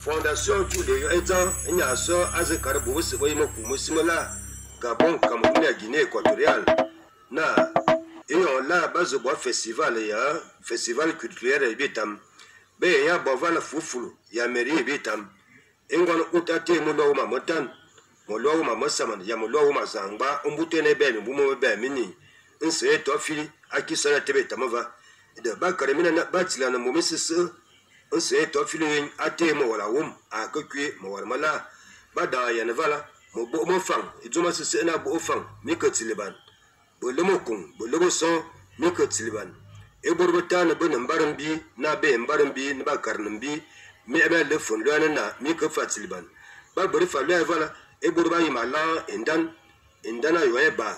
fondation tout de étant il y a ça à ce carbo c'est moi pour simula Gabon Cameroun et Guinée équatoriale na et on là base de festival ya festival culturel et bitam be ya bovala fufulu ya mairie bitam ingwan utate mo lo ma motan mo lo ma masaman ya mo lo ma zangba umbute ne be mi bumo be mini nse to fili akisana tebe tamava de bakare mina na batila na mo misese nse to fili ate mo wala wum akakwe mo wala mala bada ya nevala mo bo mo fang izuma sese na bo fang mikatiliban bo lomo kun bo lomo son mikatiliban e borbata na bo nambarambi na be mbarambi na bakarnambi mi ebe le fon lo na mikatiliban ba bori fa lo vala e borba yi mala indana yoeba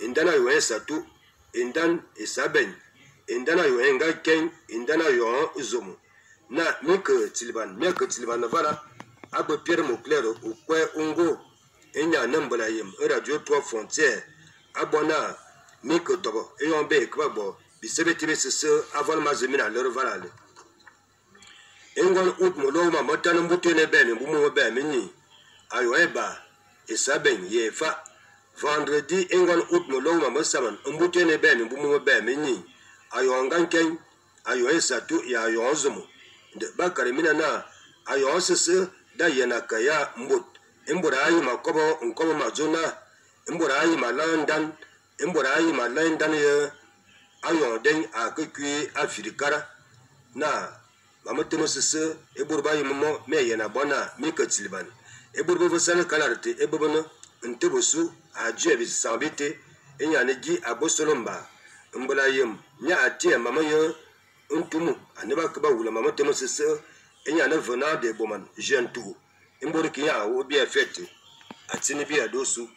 indana yoe satu indan isaben indana yoe ngaken indana yo uzomu na mikatiliban na vala abo pierre moclero ou quoi ungo enya nambala yem radio 3 frontières abona miko tobo eyon be kwabo bisebeti besese avant mazemina leur valale engon out molo ma motana mbutene be mbumo be mini ayoeba esaben yefa vendredi engon out molo ma mosaman mbutene be mbumo be mini ayonganken ayoesatu ya ayonzumu de bakare mina na ayonsese da yana kaya mbut imbura ayi makobo nkobo mazuna imbura ayi malandan imbura ayi malandan ye ayon den akekwi afirikara na mamatemo sese eburba yi mo me yana bona mikatiliban eburbo vosana kalarte ebobono ntebosu ajue bisambite enyanegi abosolomba mbula yem nya atie mamayo ntumu aneba kaba wula mamatemo sese enyana vena de boman jentu imbori kiya wo bi afete atini bi adosu